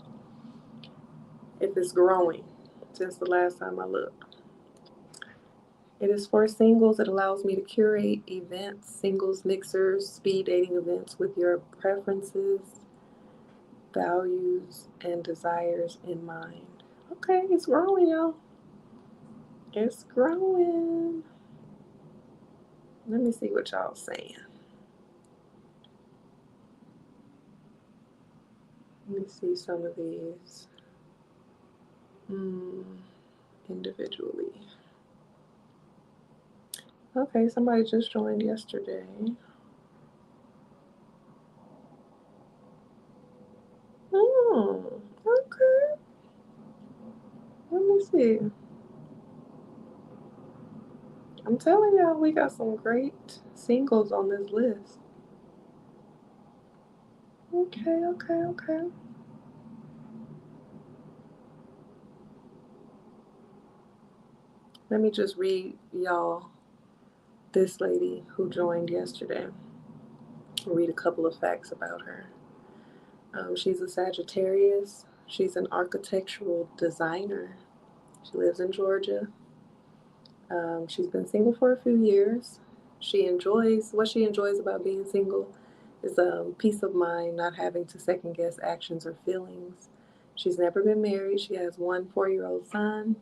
if it's growing since the last time I looked. It is for singles. It allows me to curate events, singles, mixers, speed dating events with your preferences, values, and desires in mind. Okay, it's growing, y'all. It's growing. Let me see what y'all saying. Let me see some of these individually. Okay, somebody just joined yesterday. Oh, okay. Let me see. I'm telling y'all, we got some great singles on this list. Okay, okay, okay. Let me just read y'all this lady who joined yesterday. I'll read a couple of facts about her. She's a Sagittarius. She's an architectural designer. She lives in Georgia. She's been single for a few years. What she enjoys about being single is peace of mind, not having to second guess actions or feelings. She's never been married. She has one 4-year-old son.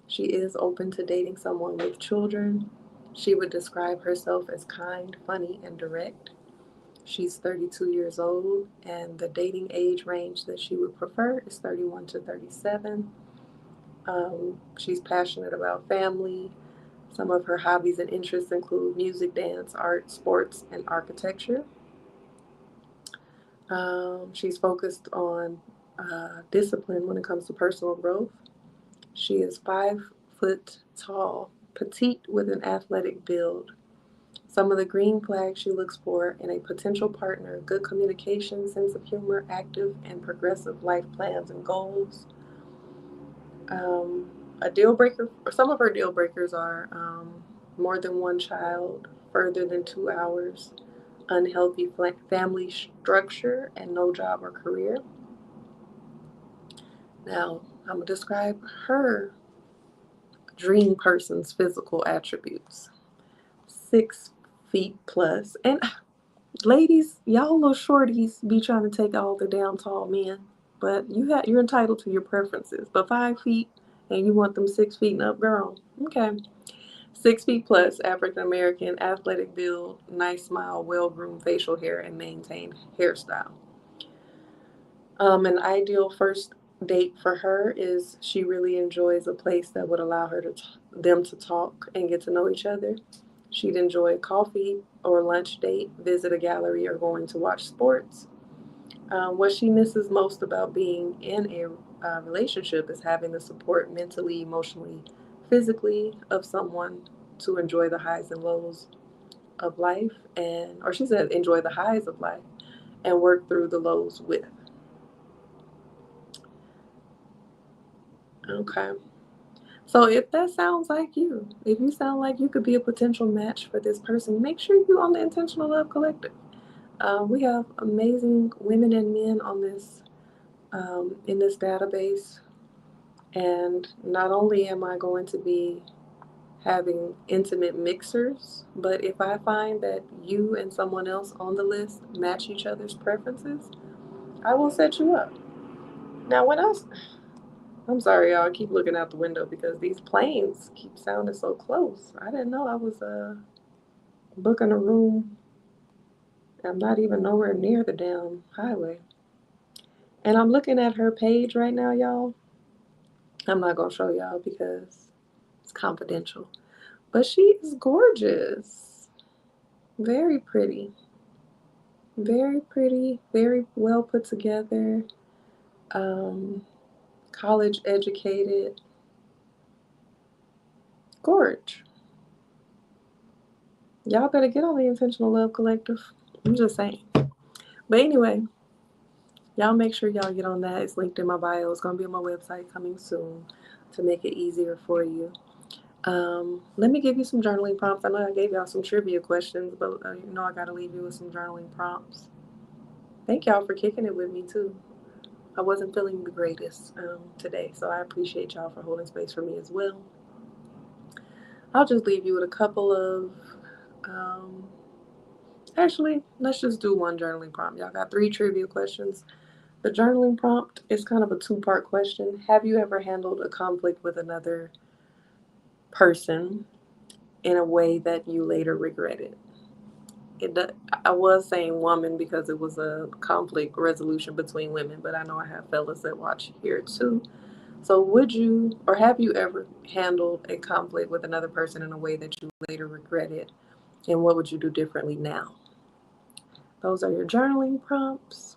She is open to dating someone with children. She would describe herself as kind, funny, and direct. She's 32 years old, and the dating age range that she would prefer is 31 to 37. She's passionate about family. Some of her hobbies and interests include music, dance, art, sports, and architecture. She's focused on discipline when it comes to personal growth. She is 5 foot tall, petite with an athletic build. Some of the green flags she looks for in a potential partner: good communication, sense of humor, active and progressive life plans and goals. A deal breaker, some of her deal breakers are more than one child, further than 2 hours, unhealthy family structure, and no job or career. Now, I'm going to describe her dream person's physical attributes. 6 feet plus. And ladies, y'all little shorties be trying to take all the down tall men, but you're entitled to your preferences. But 5 feet and you want them 6 feet and up, girl. Okay. 6 feet plus, African American, athletic build, nice smile, well groomed facial hair, and maintained hairstyle. An ideal first date for her is she really enjoys a place that would allow them to talk and get to know each other. She'd enjoy a coffee or lunch date, visit a gallery, or going to watch sports. What she misses most about being in a relationship is having the support mentally, emotionally, physically of someone to enjoy the highs and lows of life, or she said, enjoy the highs of life and work through the lows with. Okay. So if that sounds like you, if you sound like you could be a potential match for this person, make sure you're on the Intentional Love Collective. We have amazing women and men on this in this database, and not only am I going to be having intimate mixers, but if I find that you and someone else on the list match each other's preferences, I will set you up. Now, I'm sorry, y'all. I keep looking out the window because these planes keep sounding so close. I didn't know I was booking a room. I'm not even nowhere near the damn highway. And I'm looking at her page right now, y'all. I'm not gonna show y'all because it's confidential. But she is gorgeous. Very pretty. Very pretty. Very well put together. Um, College educated. Gorge. Y'all better get on the Intentional Love Collective. I'm just saying. But anyway, y'all make sure y'all get on that. It's linked in my bio. It's going to be on my website coming soon to make it easier for you. Let me give you some journaling prompts. I know I gave y'all some trivia questions, but I got to leave you with some journaling prompts. Thank y'all for kicking it with me, too. I wasn't feeling the greatest today, so I appreciate y'all for holding space for me as well. I'll just leave you with a couple of. Actually, let's just do one journaling prompt. Y'all got 3 trivia questions. The journaling prompt is kind of a 2-part question. Have you ever handled a conflict with another person in a way that you later regretted? I was saying woman because it was a conflict resolution between women, but I know I have fellas that watch here too. So would you or have you ever handled a conflict with another person in a way that you later regretted? And what would you do differently now? Those are your journaling prompts.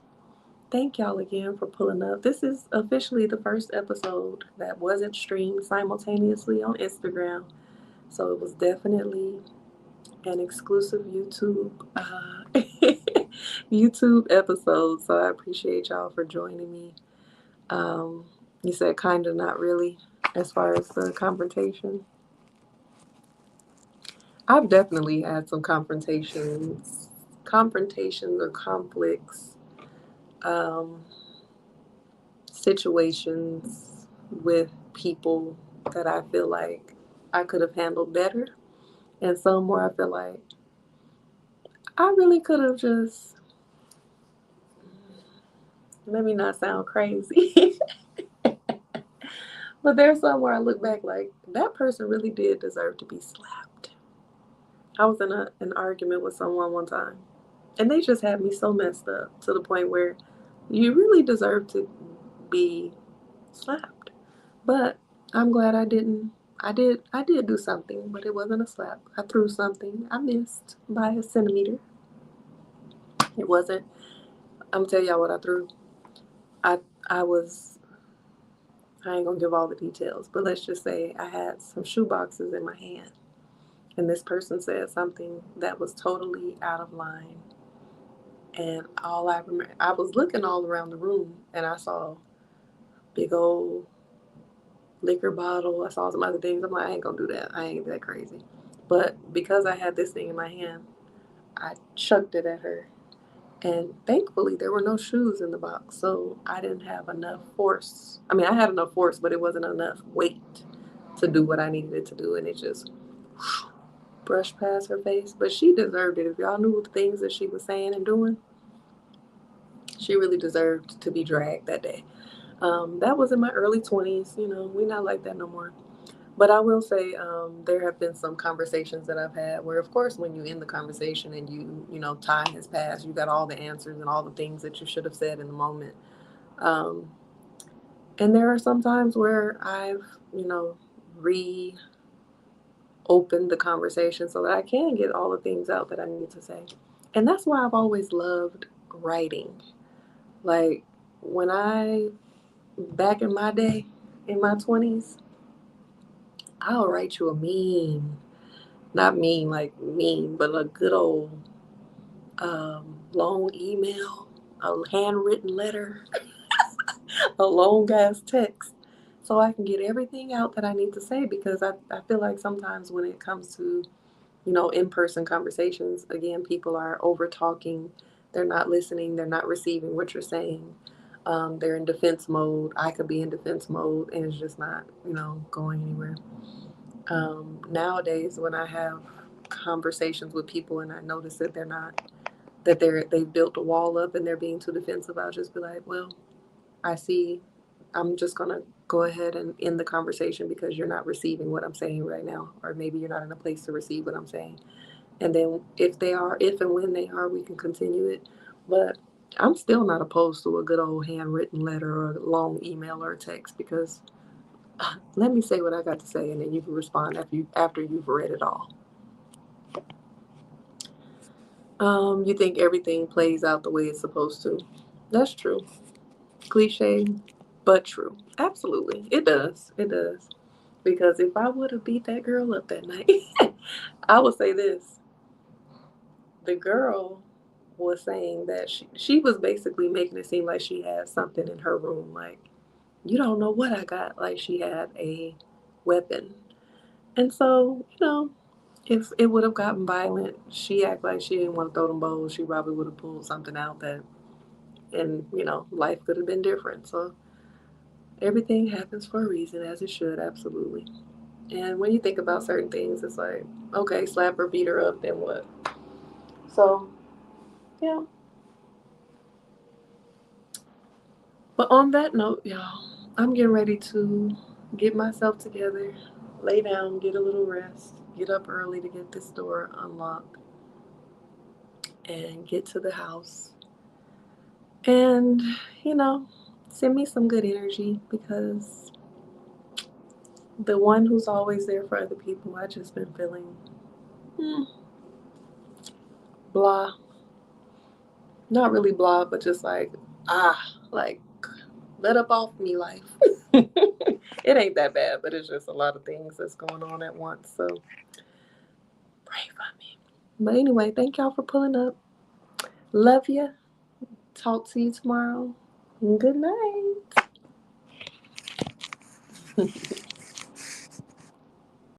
Thank y'all again for pulling up. This is officially the first episode that wasn't streamed simultaneously on Instagram. So it was definitely an exclusive YouTube episode. So I appreciate y'all for joining me. You said kind of, not really, as far as the confrontation. I've definitely had some confrontations or conflicts, um, situations with people that I feel like I could have handled better, and some where I feel like I really could have just, let me not sound crazy, but there's some where I look back like that person really did deserve to be slapped. I was in an argument with someone one time, and they just had me so messed up to the point where you really deserve to be slapped. But I'm glad I didn't. I did do something, but it wasn't a slap. I threw something. I missed by a centimeter. It wasn't. I'm gonna tell y'all what I threw. I I was. I ain't gonna give all the details, but let's just say I had some shoe boxes in my hand, and this person said something that was totally out of line. And all I remember, I was looking all around the room, and I saw big old liquor bottle. I saw some other things. I'm like, I ain't gonna do that. I ain't that crazy. But because I had this thing in my hand, I chucked it at her. And thankfully, there were no shoes in the box. So I didn't have enough force. I mean, I had enough force, but it wasn't enough weight to do what I needed it to do. And it just brushed past her face. But she deserved it. If y'all knew the things that she was saying and doing, she really deserved to be dragged that day. That was in my early 20s. We're not like that no more. But I will say there have been some conversations that I've had where, of course, when you end the conversation and time has passed, you got all the answers and all the things that you should have said in the moment. Um, and there are some times where I've, reopened the conversation so that I can get all the things out that I need to say. And that's why I've always loved writing. Like back in my day, in my 20s, I'll write you a meme. Not mean like mean, but a good old long email, a handwritten letter, a long ass text, so I can get everything out that I need to say because I feel like sometimes when it comes to, in person conversations, again, people are over talking, they're not listening, they're not receiving what you're saying. They're in defense mode. I could be in defense mode, and it's just not, going anywhere. Nowadays, when I have conversations with people and I notice that they've built a wall up and they're being too defensive, I'll just be like, well, I see. I'm just gonna go ahead and end the conversation because you're not receiving what I'm saying right now, or maybe you're not in a place to receive what I'm saying. And then if and when they are, we can continue it. But I'm still not opposed to a good old handwritten letter or a long email or text because let me say what I got to say, and then you can respond after you've read it all. You think everything plays out the way it's supposed to? That's true. Cliche, but true. Absolutely, it does. It does. Because if I would have beat that girl up that night, I would say this: the girl was saying that she was basically making it seem like she had something in her room, like you don't know what I got, like she had a weapon. And so, if it would have gotten violent, she acted like she didn't want to throw them bowls. She probably would have pulled something out that, and life could have been different. So everything happens for a reason, as it should, absolutely. And when you think about certain things, it's like, okay, slap her, beat her up, then what? So yeah. But on that note, y'all, I'm getting ready to get myself together, lay down, get a little rest, get up early to get this door unlocked, and get to the house. And, you know, send me some good energy because the one who's always there for other people, I just been feeling hmm, blah. Not really blah, but just like let up off me, life. It ain't that bad, but it's just a lot of things that's going on at once. So pray for me. But anyway, thank y'all for pulling up. Love you. Talk to you tomorrow. Good night.